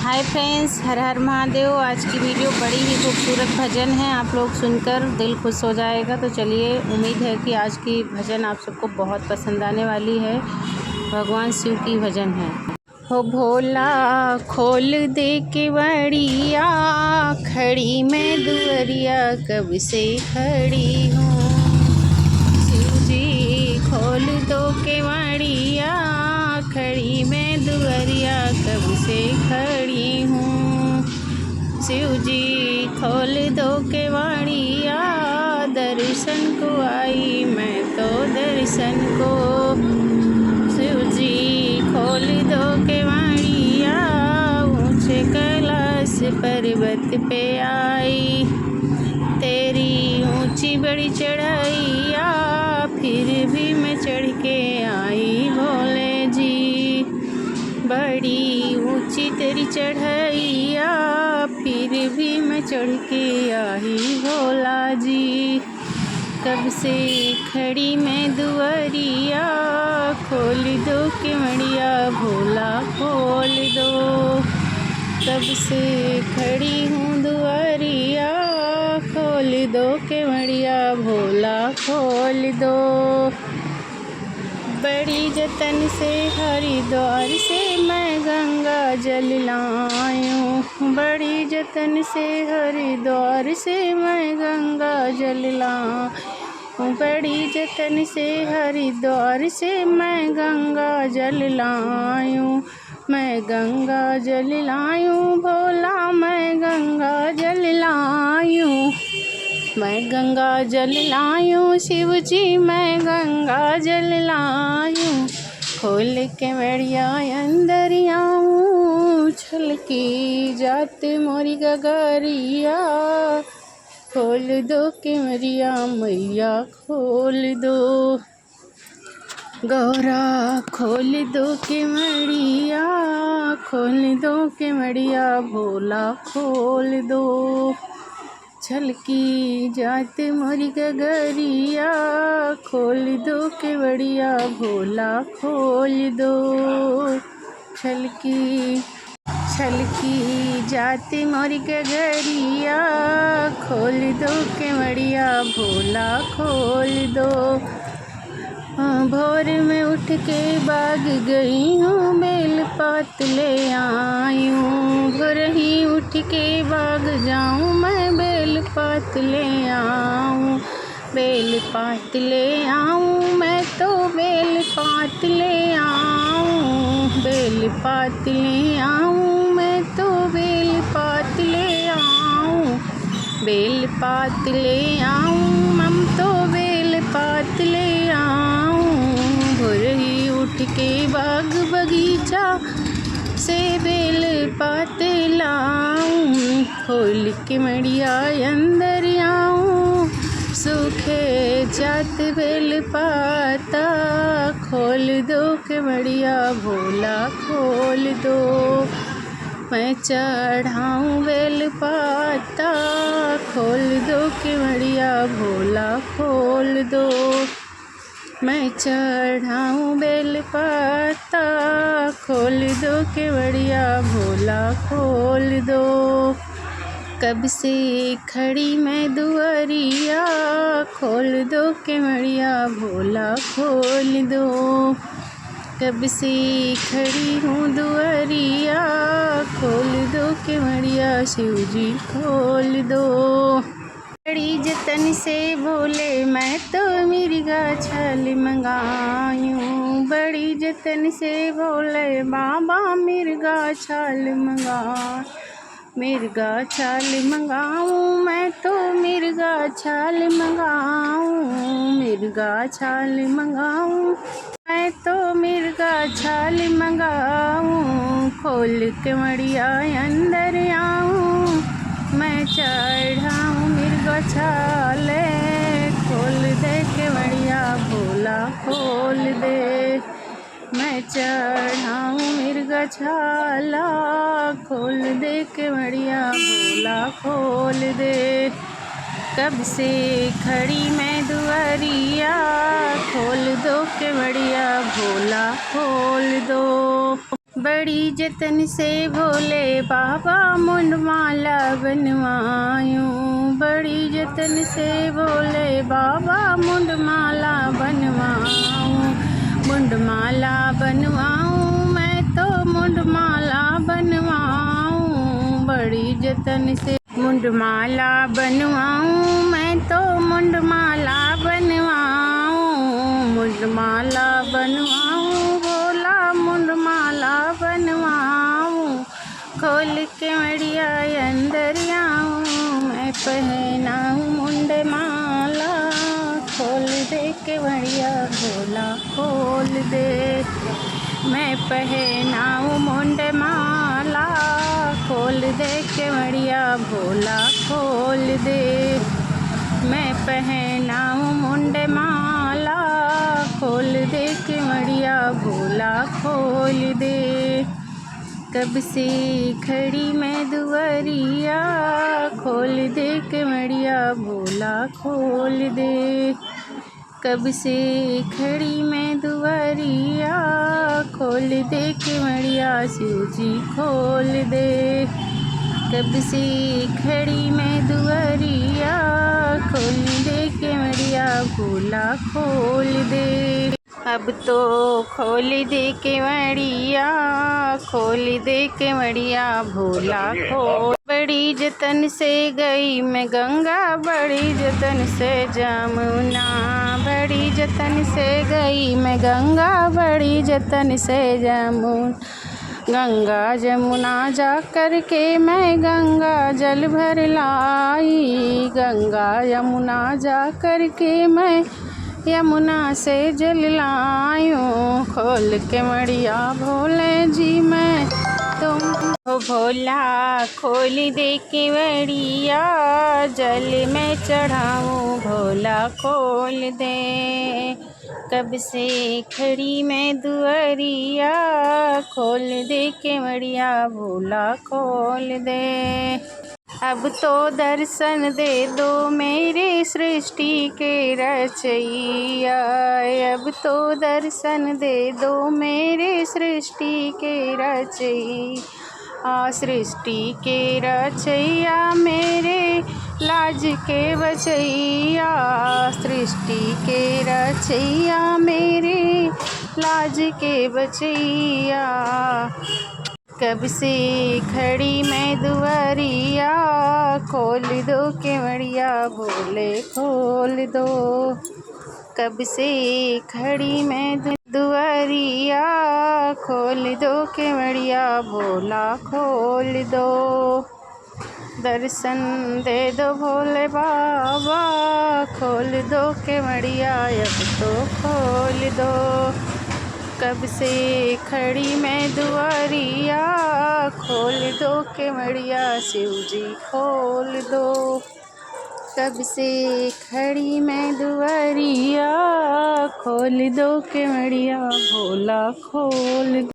Hi friends, हर हर महादेव। आज की video बड़ी ही खूबसूरत भजन है, आप लोग सुनकर दिल खुश हो जाएगा। तो चलिए, उम्मीद है कि आज की भजन आप सबको बहुत पसंद आने वाली है। भगवान शिव की भजन है। हो भोला खोल दे केवड़िया, खड़ी मैं दुअरिया कब से खड़ी हूँ। शिव जी खोल दो केवड़िया, खड़ी मैं दुअरिया कब से खड़ी हूँ। शिव जी खोल दो केवड़िया, दर्शन को आई मैं तो दर्शन को। शिव जी खोल दो केवड़िया, ऊंचे कैलाश पर्वत पे आई। तेरी ऊंची बड़ी चढ़ाइया, फिर भी मैं चढ़ के आई भोले जी। बड़ी ऊंची तेरी चढ़ाइया, फिर भी मैं चढ़ के आई भोला जी। कब से खड़ी मैं दुआरिया, खोल दो केवड़िया भोला खोल दो। कब से खड़ी हूँ दुआरिया, खोल दो केवड़िया भोला खोल दो। बड़ी जतन से हरिद्वार से मैं गंगा जल लायूं। बड़ी जतन से हरिद्वार से मैं गंगा जल लाऊं। बड़ी जतन से हरिद्वार से मैं गंगा जल लायूं। मैं गंगा जल लायूं भोला, मैं गंगा जल लायूं। मैं गंगा जल लायूं शिव जी, मैं गंगा जल लायूं। खोल के केवड़िया अंदर आऊं, छलकी जात मोरी गगरिया। खोल दो केवड़िया मैया खोल दो। गौरा खोल दो केवड़िया, खोल दो केवड़िया भोला खोल दो। छलकी जात मोरी गगरिया, खोल दो केवड़िया भोला खोल दो। छलकी जात मोरी गगरिया, खोल दो केवड़िया भोला खोल दो। भोर में उठ के बाग गई हूँ, बेल पात ले आई हूँ। भोर ही उठ के बाग जाऊँ मैं, बेल पात ले आऊँ। बेल पात ले आऊँ मैं तो बेल पात ले आऊँ। बेल पात ले आऊँ मैं तो बेल पात ले आऊँ। बेल पात ले आऊँ मम तो बेल पात ले आऊँ। भोर ही उठ के बाग बगीचा से बेल पात लाऊं। खोल के केवड़िया अंदर आऊं, सूखे जात बेल पाता। खोल दो केवड़िया भोला खोल दो। मैं चढ़ाऊं बेल पाता, खोल दो केवड़िया भोला खोल दो। मैं चढ़ाऊं बेल पाता, खोल दो केवड़िया भोला खोल दो। कब से खड़ी मैं दुआरिया, खोल दो केवड़िया भोला खोल दो। कब से खड़ी हूँ दुआरिया, खोल दो केवड़िया शिव जी खोल दो। बड़ी जतन से बोले मैं तो मिर्गा छाल मंगायूं। बड़ी जतन से बोले बाबा मिर्गा छाल मिर्गा छाल मंगाऊं। मैं तो मिर्गा छाल मंगाऊं। मिर्गा छाल मंगाऊं मैं तो मिर्गा छाल मंगाऊं। खोल के केवड़िया अंदर आऊं, मैं चढ़ाऊं मिर्गा छाल। खोल दे केवड़िया भोला खोल दे। मैं चढ़ाऊं मिर्गा छाला, खोल दे केवड़िया भोला खोल दे। कब से खड़ी मैं दुआरिया, खोल दो केवड़िया भोला खोल दो। बड़ी जतन से भोले बाबा मुंडमाला बनवायूं। बड़ी जतन से भोले बाबा मुंडमाला बनवाऊं। मुंडमाला बनवाऊं मैं तो मुंडमाला बनवाऊं। बड़ी जतन से मुंडमाला बनवाऊं मैं तो मुंडमाला बनवाऊं। मुंडमाला बनवाऊं भोला मुंडमाला बनवाऊं। खोल के मड़िया अंदर आऊं मैं पहनाऊं मुंडमाला। खोल दे के मड़िया भोला खोल दे मैं पहनाऊं मुंडमाला। खोल दे के मड़िया भोला खोल दे मैं पहनाऊं मुंडमाला। खोल दे के मड़िया भोला खोल दे। कब से खड़ी मैं दुआरिया खोल दे के मड़िया भोला खोल दे। कब से खड़ी मैं दुआरिया खोल दे के मड़िया शिव जी खोल दे। कब से खड़ी मैं दुआरिया खोल दे के मड़िया भोला खोल दे। अब तो खोल दे के मड़िया खोल दे के मड़िया भोला खोल। बड़ी जतन से गई मैं गंगा बड़ी जतन से जमुना। बड़ी जतन से गई मैं गंगा बड़ी जतन से जमुना। गंगा जमुना जा कर के मैं गंगा जल भर लाई। गंगा यमुना जा कर के मैं यमुना से जल लायूं। खोल के मड़िया भोले जी मैं तुम हो भोला। खोल दे के मड़िया जल में चढ़ाऊं भोला खोल दे। कब से खड़ी मैं दुआरिया खोल दे के मड़िया भोला खोल दे। अब तो दर्शन दे दो मेरे सृष्टि के रचैया। अब तो दर्शन दे दो मेरे सृष्टि के रचैया। सृष्टि के रचैया मेरे लाज के बचैया। सृष्टि के रचैया मेरे लाज के बचैया। कब से खड़ी मैं दुआरिया खोल दो के मड़िया भोले खोल दो। कब से खड़ी मैं दुआरिया खोल दो के मड़िया भोला खोल दो। दर्शन दे दो भोले बाबा खोल दो के मड़िया अब तो खोल दो। कब से खड़ी मैं दुआरिया खोल दो के मड़िया शिव जी खोल दो। कब से खड़ी मैं दुआरिया खोल दो के मड़िया भोला खोल दो।